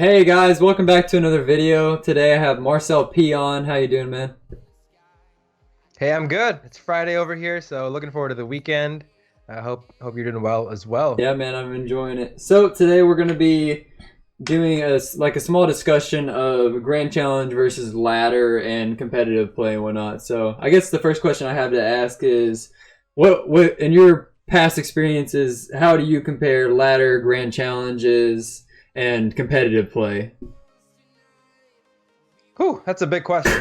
Hey guys, welcome back to another video. Today I have Marcel P on. How you doing, man? Hey, I'm good. It's Friday over here, so looking forward to the weekend. I hope you're doing well as well. Yeah, man, I'm enjoying it. So today we're gonna be doing a small discussion of Grand Challenge versus ladder and competitive play and whatnot. So I guess the first question I have to ask is, what in your past experiences, how do you compare ladder, Grand Challenges, and competitive play? Whew, that's a big question.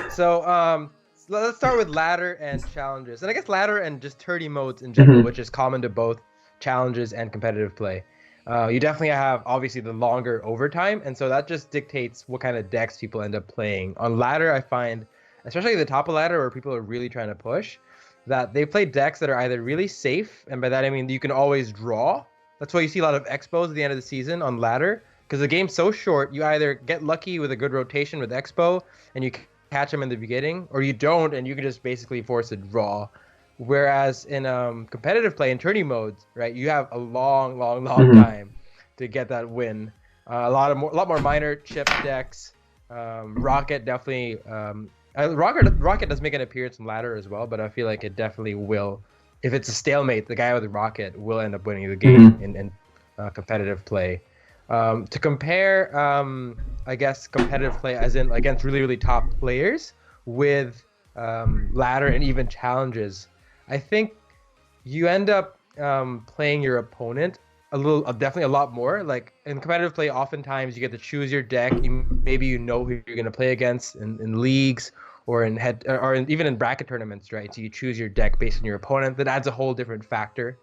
Let's start with ladder and challenges, and I guess ladder and just 30 modes in general, which is common to both challenges and competitive play. You definitely have obviously the longer overtime, and so that just dictates what kind of decks people end up playing. On ladder, I find, especially the top of ladder where people are really trying to push, that they play decks that are either really safe, and by that I mean you can always draw. That's why you see a lot of expos at the end of the season on ladder, because the game's so short, you either get lucky with a good rotation with expo, and you catch them in the beginning, or you don't, and you can just basically force a draw. Whereas in competitive play in tourney modes, right, you have a long time to get that win. A lot more minor chip decks. Rocket definitely. Rocket does make an appearance in ladder as well, but I feel like it definitely will. If it's a stalemate, the guy with the rocket will end up winning the game in competitive play. To compare, I guess competitive play as in against really top players with ladder and even challenges, I think you end up playing your opponent definitely a lot more. Like in competitive play, oftentimes you get to choose your deck. Maybe you know who you're gonna play against in leagues or even in bracket tournaments, right? So you choose your deck based on your opponent. That adds a whole different factor.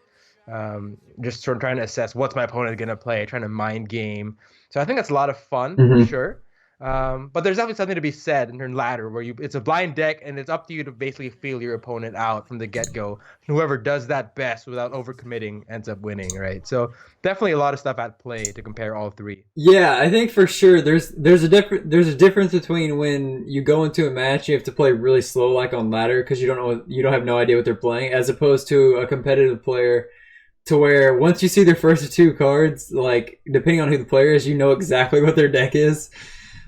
Just sort of trying to assess what's my opponent gonna play, trying to mind game. So I think that's a lot of fun for sure. But there's definitely something to be said in ladder where it's a blind deck and it's up to you to basically feel your opponent out from the get-go. Whoever does that best without overcommitting ends up winning, right? So definitely a lot of stuff at play to compare all three. Yeah, I think for sure there's a difference between when you go into a match you have to play really slow like on ladder because you don't have no idea what they're playing, as opposed to a competitive player to where once you see their first two cards, like depending on who the player is, you know exactly what their deck is.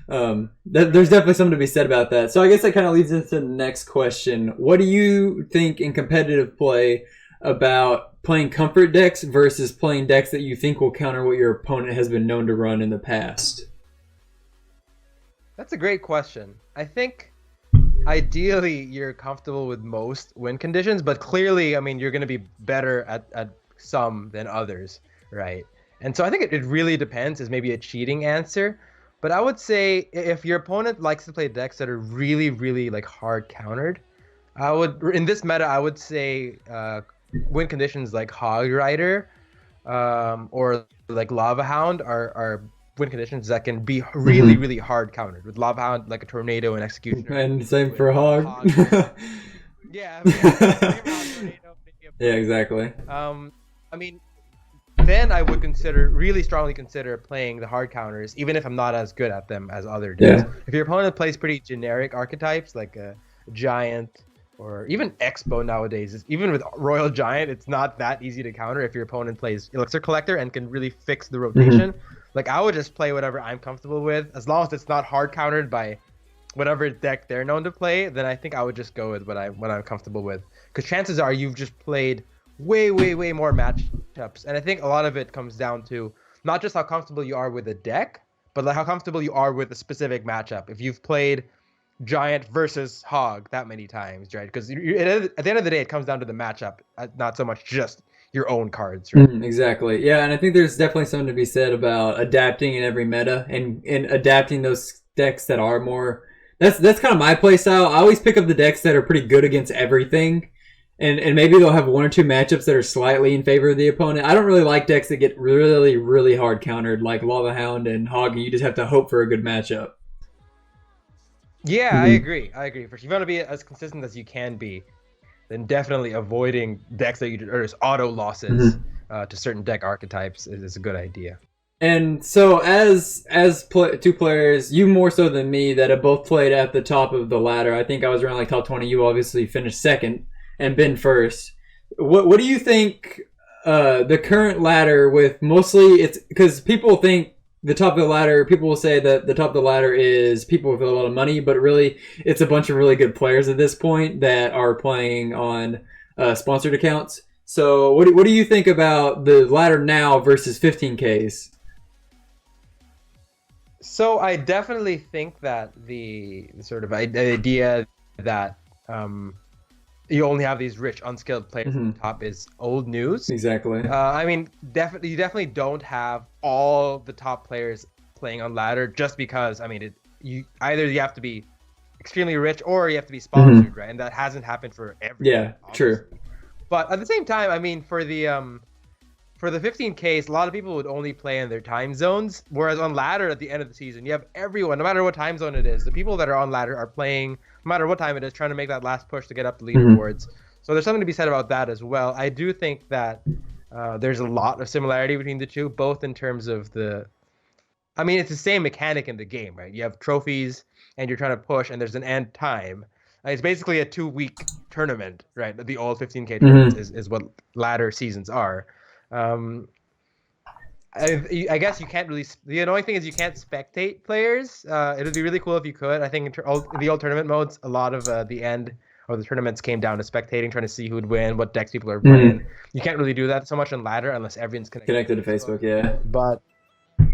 There's definitely something to be said about that. So I guess that kind of leads into the next question. What do you think in competitive play about playing comfort decks versus playing decks that you think will counter what your opponent has been known to run in the past? That's a great question. I think ideally you're comfortable with most win conditions, but clearly, I mean, you're going to be better at some than others, right? And so I think it really depends is maybe a cheating answer. But I would say if your opponent likes to play decks that are really like hard countered, in this meta I would say win conditions like Hog Rider or like Lava Hound are win conditions that can be really hard countered. With Lava Hound like a tornado and executioner. And same for Hog. Yeah, tornado, yeah, exactly. I mean, then I would really strongly consider playing the hard counters, even if I'm not as good at them as other decks. Yeah. If your opponent plays pretty generic archetypes like a Giant or even Expo nowadays, even with Royal Giant, it's not that easy to counter if your opponent plays Elixir Collector and can really fix the rotation. Like I would just play whatever I'm comfortable with, as long as it's not hard countered by whatever deck they're known to play. Then I think I would just go with what I'm comfortable with, because chances are you've just played way more matchups, and I think a lot of it comes down to not just how comfortable you are with a deck, but like how comfortable you are with a specific matchup. If you've played Giant versus Hog that many times, right? Because at the end of the day, it comes down to the matchup, not so much just your own cards, right? Exactly. Yeah, and I think there's definitely something to be said about adapting in every meta and adapting those decks that are more. That's kind of my play style. I always pick up the decks that are pretty good against everything. And maybe they'll have one or two matchups that are slightly in favor of the opponent. I don't really like decks that get really hard countered, like Lava Hound and Hog, and you just have to hope for a good matchup. Yeah, I agree. For sure. If you want to be as consistent as you can be, then definitely avoiding decks that or just auto losses to certain deck archetypes is a good idea. And so as two players, you more so than me, that have both played at the top of the ladder. I think I was around like top 20. You obviously finished second and been first. What do you think the current ladder with mostly, it's because people think the top of the ladder, people will say that the top of the ladder is people with a lot of money, but really it's a bunch of really good players at this point that are playing on sponsored accounts. So what do you think about the ladder now versus 15Ks? So I definitely think that the sort of idea that you only have these rich, unskilled players at the top is old news. Exactly. I mean, you definitely don't have all the top players playing on ladder just because. I mean, you have to be extremely rich or you have to be sponsored, right? And that hasn't happened for everyone. Yeah, true. But at the same time, I mean, for the 15Ks, a lot of people would only play in their time zones, whereas on ladder at the end of the season, you have everyone, no matter what time zone it is, the people that are on ladder are playing, no matter what time it is, trying to make that last push to get up the leaderboards. So there's something to be said about that as well. I do think that there's a lot of similarity between the two, both in terms of I mean, it's the same mechanic in the game, right? You have trophies and you're trying to push and there's an end time. It's basically a 2-week tournament, right? The old 15K tournaments is what ladder seasons are. I guess you can't really. The annoying thing is you can't spectate players. It would be really cool if you could. I think in the old tournament modes, a lot of the end or the tournaments came down to spectating, trying to see who would win, what decks people are playing. You can't really do that so much on ladder unless everyone's Connected to Facebook, yeah. But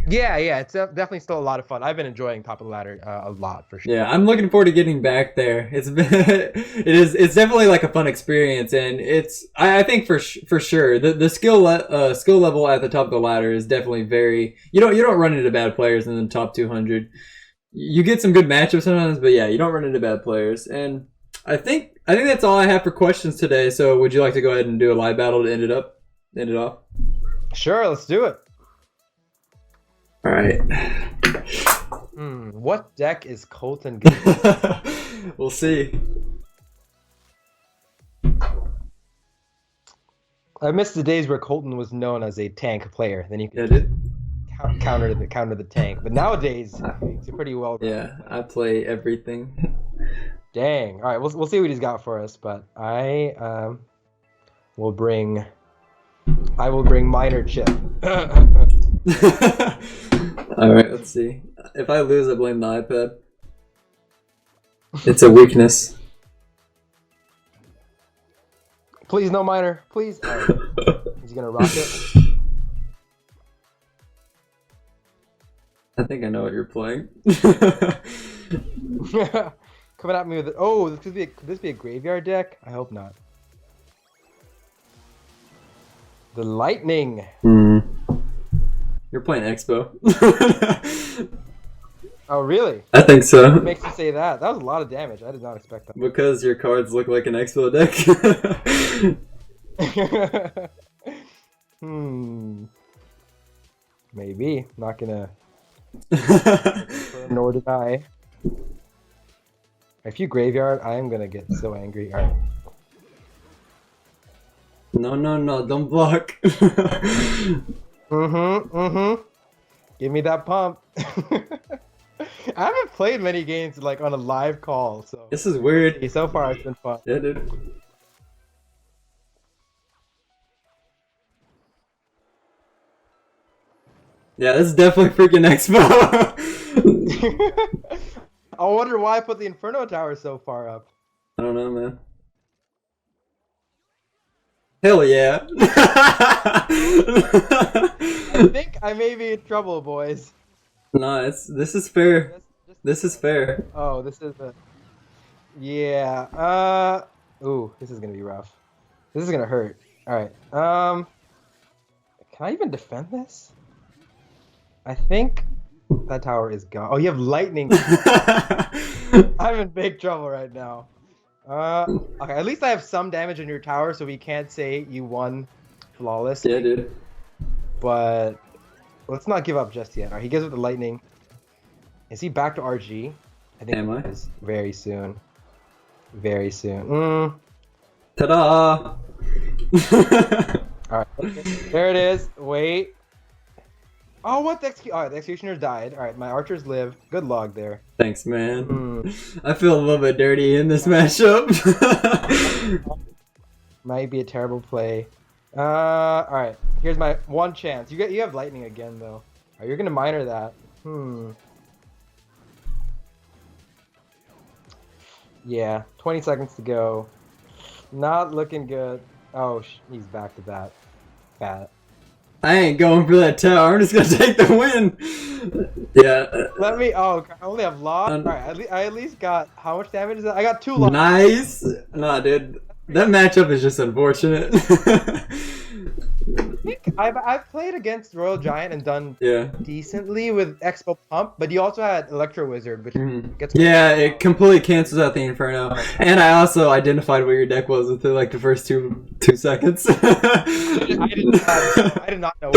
yeah, it's definitely still a lot of fun. I've been enjoying top of the ladder a lot for sure. Yeah, I'm looking forward to getting back there. It's definitely like a fun experience, and I think for sure the skill level at the top of the ladder is definitely very. You don't run into bad players in the top 200. You get some good matchups sometimes, but yeah, you don't run into bad players. And I think that's all I have for questions today. So would you like to go ahead and do a live battle to end it off? Sure, let's do it. All right. What deck is Colton good? We'll see. I miss the days where Colton was known as a tank player. Then you could counter the tank. But nowadays, he's pretty well. Yeah, I play everything. Dang. All right, we'll see what he's got for us. But I will bring Minor Chip. All right, let's see. If I lose, I blame the iPad. It's a weakness. Please, no Minor. Please. All right. He's gonna rock it. I think I know what you're playing. Coming at me with it. Oh, could this be a graveyard deck? I hope not. The Lightning. You're playing Expo. Oh, really? I think so. What makes you say that? That was a lot of damage. I did not expect that. Because your cards look like an Expo deck. Maybe. Not gonna. Nor did I. If you graveyard, I am gonna get so angry. All right. No, don't block. Give me that pump. I haven't played many games like on a live call, so this is weird. So far it's been fun. Yeah, dude. Yeah, this is definitely freaking Expo. I wonder why I put the Inferno Tower so far up. I don't know, man. Hell yeah. I think I may be in trouble, boys. No, this is fair. This is fair. Oh, this is a... Yeah. Ooh, this is gonna be rough. This is gonna hurt. Alright. Can I even defend this? I think that tower is gone. Oh, you have lightning. I'm in big trouble right now. Okay, at least I have some damage in your tower, so we can't say you won flawless. Yeah, dude. But let's not give up just yet. Alright, he gives up the lightning. Is he back to RG? I think he is. Very soon. Very soon. Ta-da! Alright, there it is. Wait. Oh, what? The Executioner died. Alright, my archers live. Good log there. Thanks, man. I feel a little bit dirty in this matchup. Might be a terrible play. Alright, here's my one chance. You have lightning again, though. Oh, you're gonna minor that. Yeah, 20 seconds to go. Not looking good. Oh, he's back to that. Bad. I ain't going for that tower. I'm just gonna take the win. Yeah. Let me. Oh, I only have lost. All right, I at least got how much damage is that? I got 2 losses. Nice. Nah, dude. That matchup is just unfortunate. I've played against Royal Giant and done decently with Expo Pump, but you also had Electro Wizard, which gets it completely cancels out the Inferno. And I also identified what your deck was within like the first two seconds. I did not know.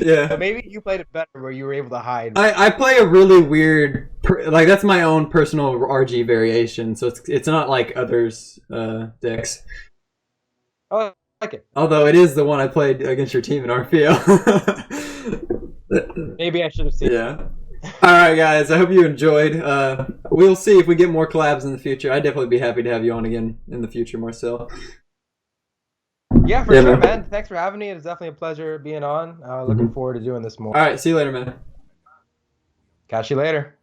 Yeah. But maybe you played it better where you were able to hide. I play a really weird, like that's my own personal RG variation, so it's not like others' decks. Oh, I like it. Although it is the one I played against your team in RPO. Maybe I should have seen. Yeah. All right, guys. I hope you enjoyed. We'll see if we get more collabs in the future. I'd definitely be happy to have you on again in the future, Marcel. Yeah, for sure, man. Thanks for having me. It's definitely a pleasure being on. Looking forward to doing this more. All right. See you later, man. Catch you later.